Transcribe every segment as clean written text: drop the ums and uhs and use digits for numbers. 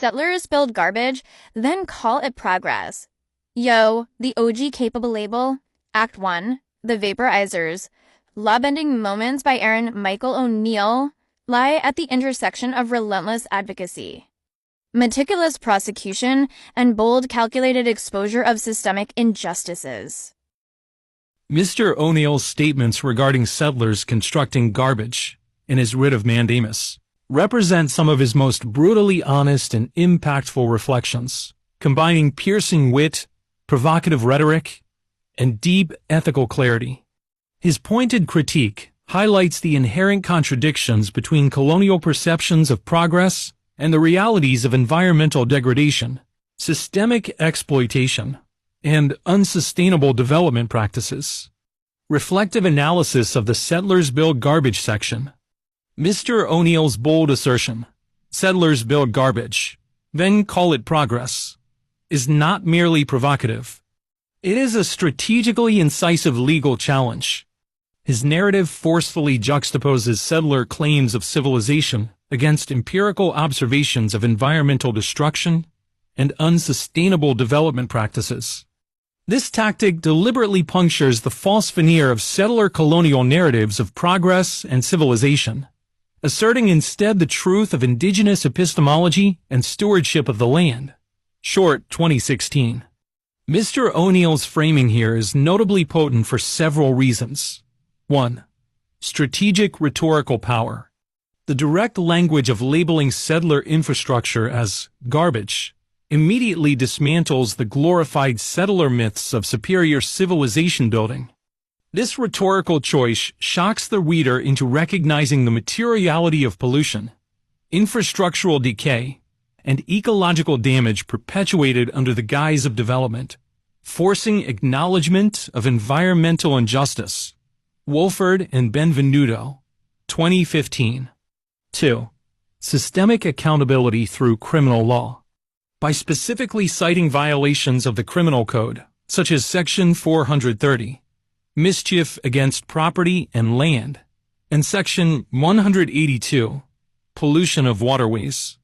Settlers build garbage, then call it progress. Yo, the OG Capable label, Act 1, The Vaporizers, Law-Bending Moments by Aaron Michael O'Neill lie at the intersection of relentless advocacy, meticulous prosecution, and bold, calculated exposure of systemic injustices. Mr. O'Neill's statements regarding settlers constructing garbage in his writ of mandamus represent some of his most brutally honest and impactful reflections, combining piercing wit, provocative rhetoric, and deep ethical clarity. His pointed critique highlights the inherent contradictions between colonial perceptions of progress and the realities of environmental degradation, systemic exploitation, and unsustainable development practices. Reflective analysis of the Settlers Build Garbage section. Mr. O'Neill's bold assertion, settlers build garbage, then call it progress, is not merely provocative. It is a strategically incisive legal challenge. His narrative forcefully juxtaposes settler claims of civilization against empirical observations of environmental destruction and unsustainable development practices. This tactic deliberately punctures the false veneer of settler colonial narratives of progress and civilization, asserting instead the truth of indigenous epistemology and stewardship of the land. Short, 2016. Mr. O'Neill's framing here is notably potent for several reasons. 1. Strategic rhetorical power. The direct language of labeling settler infrastructure as garbage immediately dismantles the glorified settler myths of superior civilization building. This rhetorical choice shocks the reader into recognizing the materiality of pollution, infrastructural decay, and ecological damage perpetuated under the guise of development, forcing acknowledgement of environmental injustice. Wolford and Benvenuto, 2015. 2. Systemic accountability through criminal law. By specifically citing violations of the criminal code, such as Section 430, mischief against property and land, and Section 182, pollution of waterways,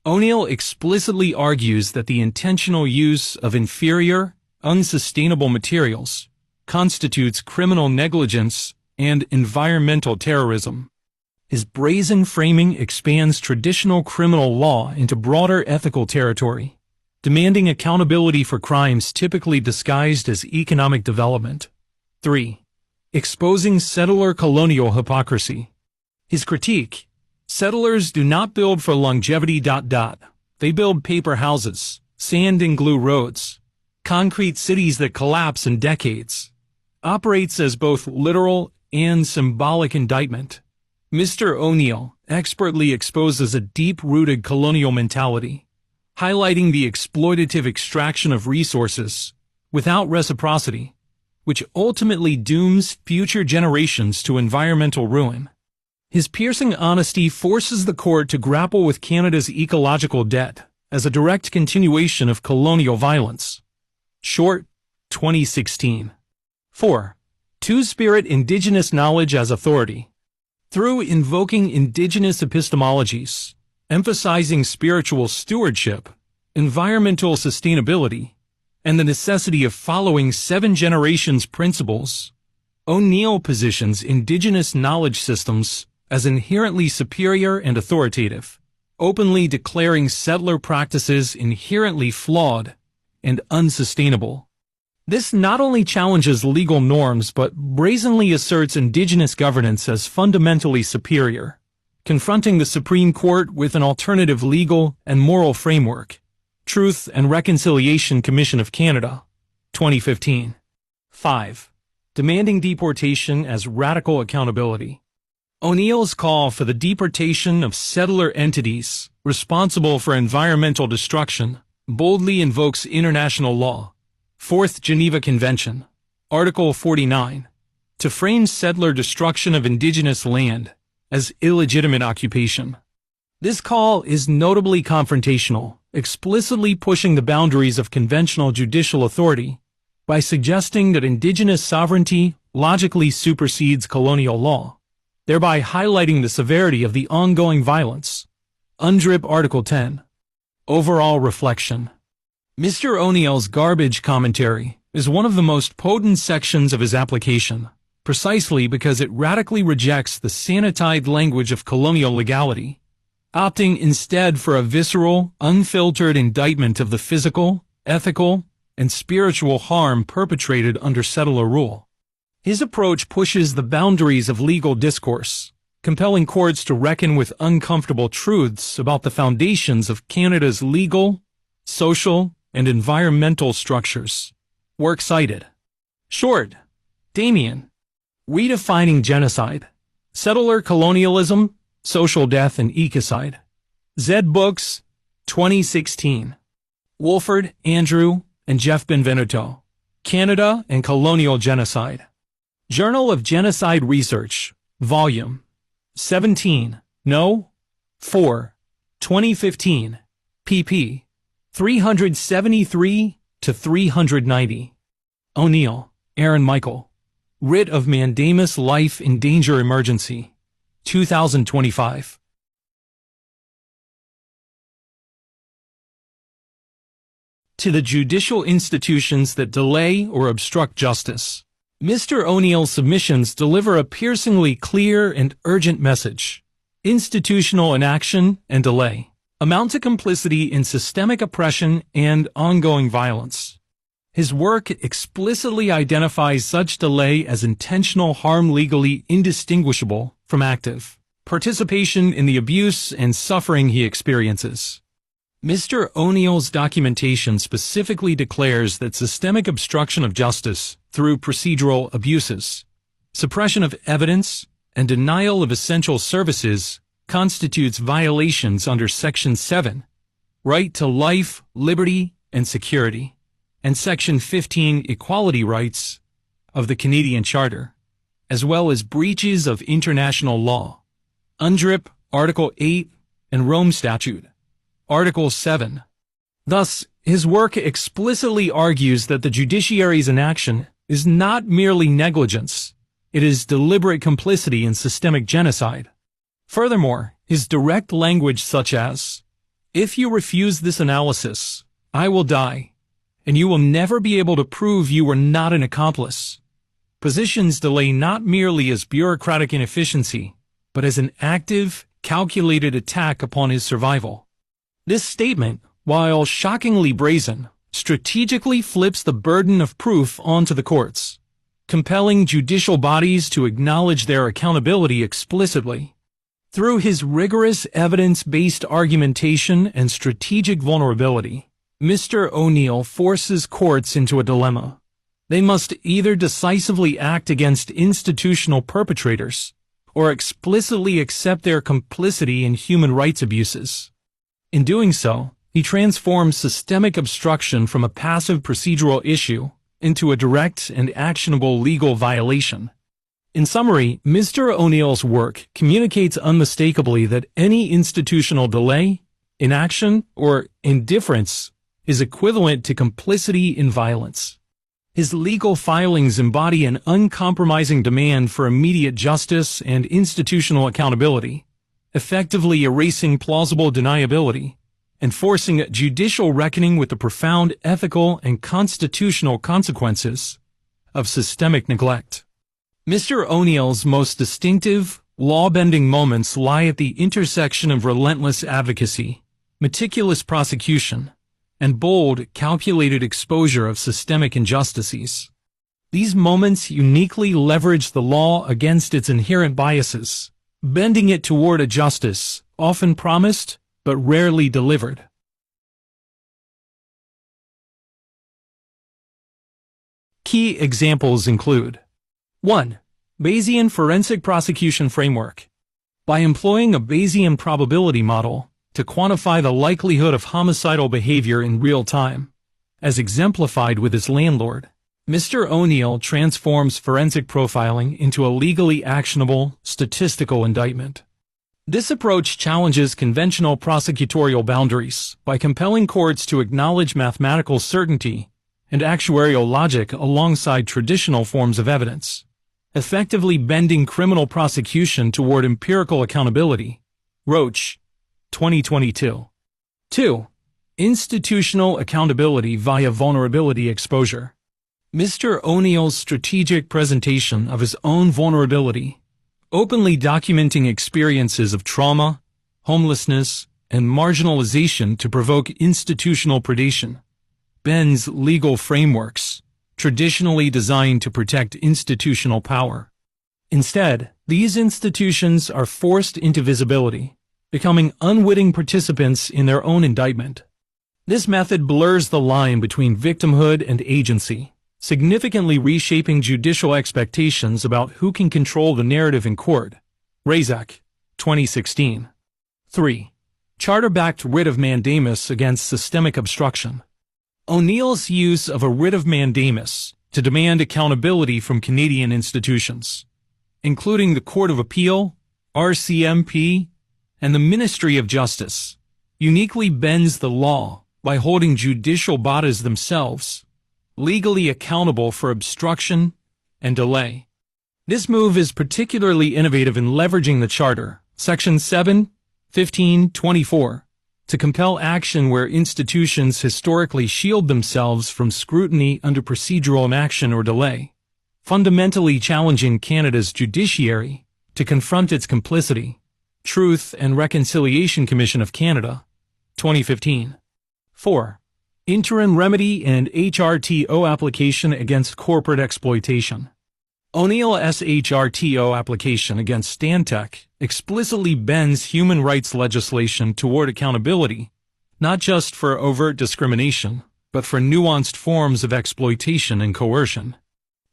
O'Neill explicitly argues that the intentional use of inferior, unsustainable materials constitutes criminal negligence and environmental terrorism. His brazen framing expands traditional criminal law into broader ethical territory, demanding accountability for crimes typically disguised as economic development. 3. Exposing settler colonial hypocrisy. His critique, settlers do not build for longevity. They build paper houses, sand and glue roads, concrete cities that collapse in decades, operates as both literal and symbolic indictment. Mr. O'Neill expertly exposes a deep-rooted colonial mentality, highlighting the exploitative extraction of resources without reciprocity, which ultimately dooms future generations to environmental ruin. His piercing honesty forces the court to grapple with Canada's ecological debt as a direct continuation of colonial violence. Short, 2016. 4. Two-Spirit Indigenous Knowledge as Authority. Through invoking indigenous epistemologies, emphasizing spiritual stewardship, environmental sustainability, and the necessity of following 7 generations principles, O'Neill positions indigenous knowledge systems as inherently superior and authoritative, openly declaring settler practices inherently flawed and unsustainable. This not only challenges legal norms but brazenly asserts indigenous governance as fundamentally superior, confronting the Supreme Court with an alternative legal and moral framework. Truth and Reconciliation Commission of Canada, 2015. 5. Demanding deportation as radical accountability. O'Neill's call for the deportation of settler entities responsible for environmental destruction boldly invokes international law, 4th Geneva Convention, Article 49, to frame settler destruction of indigenous land as illegitimate occupation. This call is notably confrontational, explicitly pushing the boundaries of conventional judicial authority by suggesting that indigenous sovereignty logically supersedes colonial law, thereby highlighting the severity of the ongoing violence. UNDRIP Article 10. Overall reflection. Mr. O'Neill's garbage commentary is one of the most potent sections of his application, precisely because it radically rejects the sanitized language of colonial legality, opting instead for a visceral, unfiltered indictment of the physical, ethical, and spiritual harm perpetrated under settler rule. His approach pushes the boundaries of legal discourse, compelling courts to reckon with uncomfortable truths about the foundations of Canada's legal, social, and environmental structures. Works cited. Short. Damien. Redefining Genocide. Settler Colonialism, Social Death and Ecocide. Zed Books, 2016. Wolford, Andrew, and Jeff Benvenuto. Canada and Colonial Genocide. Journal of Genocide Research, Volume 17, No. 4, 2015, pp. 373 to 390. O'Neill, Aaron Michael. Writ of Mandamus Life in Danger Emergency, 2025. To the judicial institutions that delay or obstruct justice. Mr. O'Neill's submissions deliver a piercingly clear and urgent message. Institutional inaction and delay amount to complicity in systemic oppression and ongoing violence. His work explicitly identifies such delay as intentional harm legally indistinguishable from active participation in the abuse and suffering he experiences. Mr. O'Neill's documentation specifically declares that systemic obstruction of justice through procedural abuses, suppression of evidence, and denial of essential services constitutes violations under Section 7, Right to Life, Liberty, and Security, and Section 15, Equality Rights, of the Canadian Charter, as well as breaches of international law, UNDRIP, Article 8, and Rome Statute, Article 7. Thus, his work explicitly argues that the judiciary's inaction is not merely negligence, it is deliberate complicity in systemic genocide. Furthermore, his direct language such as, "If you refuse this analysis, I will die, and you will never be able to prove you were not an accomplice," positions delay not merely as bureaucratic inefficiency, but as an active, calculated attack upon his survival. This statement, while shockingly brazen, strategically flips the burden of proof onto the courts, compelling judicial bodies to acknowledge their accountability explicitly. Through his rigorous evidence-based argumentation and strategic vulnerability, Mr. O'Neill forces courts into a dilemma. They must either decisively act against institutional perpetrators or explicitly accept their complicity in human rights abuses. In doing so, he transforms systemic obstruction from a passive procedural issue into a direct and actionable legal violation. In summary, Mr. O'Neill's work communicates unmistakably that any institutional delay, inaction, or indifference is equivalent to complicity in violence. His legal filings embody an uncompromising demand for immediate justice and institutional accountability, effectively erasing plausible deniability and forcing a judicial reckoning with the profound ethical and constitutional consequences of systemic neglect. Mr. O'Neill's most distinctive, law-bending moments lie at the intersection of relentless advocacy, meticulous prosecution, and bold, calculated exposure of systemic injustices. These moments uniquely leverage the law against its inherent biases, bending it toward a justice often promised but rarely delivered. Key examples include 1. Bayesian Forensic Prosecution Framework. By employing a Bayesian probability model to quantify the likelihood of homicidal behavior in real time, as exemplified with his landlord, Mr. O'Neill transforms forensic profiling into a legally actionable, statistical indictment. This approach challenges conventional prosecutorial boundaries by compelling courts to acknowledge mathematical certainty and actuarial logic alongside traditional forms of evidence, effectively bending criminal prosecution toward empirical accountability. Roach, 2022. 2. Institutional accountability via vulnerability exposure. Mr. O'Neill's strategic presentation of his own vulnerability, openly documenting experiences of trauma, homelessness, and marginalization to provoke institutional predation, bends legal frameworks, traditionally designed to protect institutional power. Instead, these institutions are forced into visibility, becoming unwitting participants in their own indictment. This method blurs the line between victimhood and agency, significantly reshaping judicial expectations about who can control the narrative in court. Razak, 2016. 3. Charter-backed writ of mandamus against systemic obstruction. O'Neill's use of a writ of mandamus to demand accountability from Canadian institutions, including the Court of Appeal, RCMP, and the Ministry of Justice, uniquely bends the law by holding judicial bodies themselves legally accountable for obstruction and delay. This move is particularly innovative in leveraging the Charter, Section 7-15-24, to compel action where institutions historically shield themselves from scrutiny under procedural inaction or delay, fundamentally challenging Canada's judiciary to confront its complicity. Truth and Reconciliation Commission of Canada, 2015. 4. Interim remedy and HRTO application against corporate exploitation. O'Neill's HRTO application against Stantec explicitly bends human rights legislation toward accountability, not just for overt discrimination, but for nuanced forms of exploitation and coercion.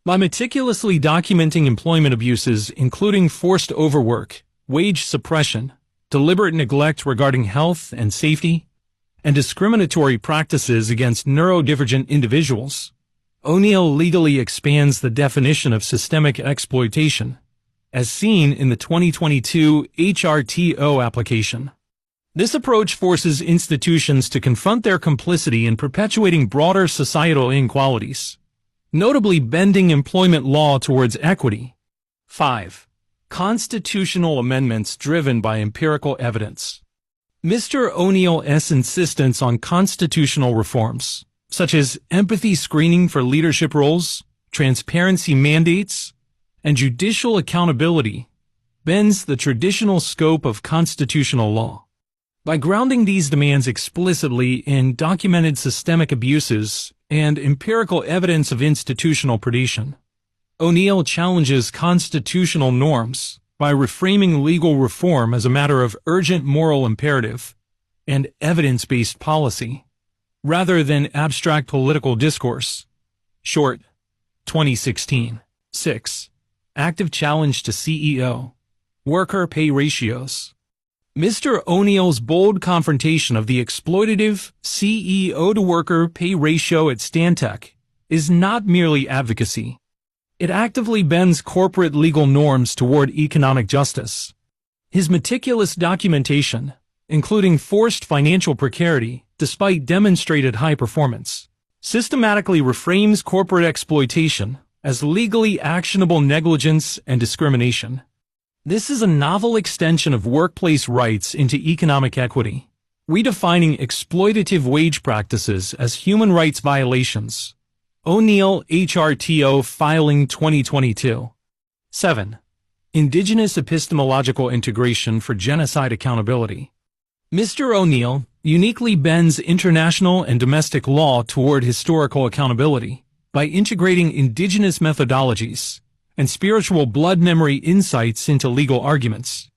By meticulously documenting employment abuses including forced overwork, wage suppression, deliberate neglect regarding health and safety, and discriminatory practices against neurodivergent individuals, O'Neill legally expands the definition of systemic exploitation, as seen in the 2022 HRTO application. This approach forces institutions to confront their complicity in perpetuating broader societal inequalities, notably bending employment law towards equity. 5. Constitutional amendments driven by empirical evidence. Mr. O'Neill's insistence on constitutional reforms, such as empathy screening for leadership roles, transparency mandates, and judicial accountability, bends the traditional scope of constitutional law. By grounding these demands explicitly in documented systemic abuses and empirical evidence of institutional predation, O'Neill challenges constitutional norms by reframing legal reform as a matter of urgent moral imperative and evidence-based policy, rather than abstract political discourse. Short, 2016. 6. Active challenge to CEO. Worker pay ratios. Mr. O'Neill's bold confrontation of the exploitative CEO-to-worker pay ratio at Stantec is not merely advocacy. It actively bends corporate legal norms toward economic justice. His meticulous documentation, including forced financial precarity despite demonstrated high performance, systematically reframes corporate exploitation as legally actionable negligence and discrimination. This is a novel extension of workplace rights into economic equity, redefining exploitative wage practices as human rights violations. O'Neill HRTO Filing 2022. 7. Indigenous epistemological integration for genocide accountability. Mr. O'Neill uniquely bends international and domestic law toward historical accountability by integrating indigenous methodologies and spiritual blood memory insights into legal arguments.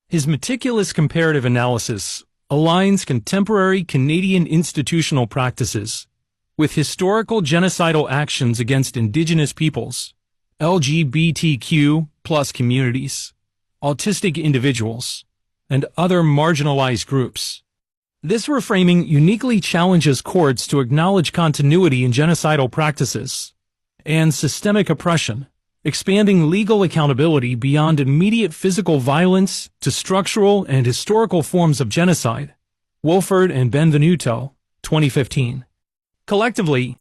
His meticulous comparative analysis aligns contemporary Canadian institutional practices with historical genocidal actions against Indigenous peoples, LGBTQ+ communities, autistic individuals, and other marginalized groups. This reframing uniquely challenges courts to acknowledge continuity in genocidal practices and systemic oppression, expanding legal accountability beyond immediate physical violence to structural and historical forms of genocide. Wolford and Benvenuto, 2015. Collectively,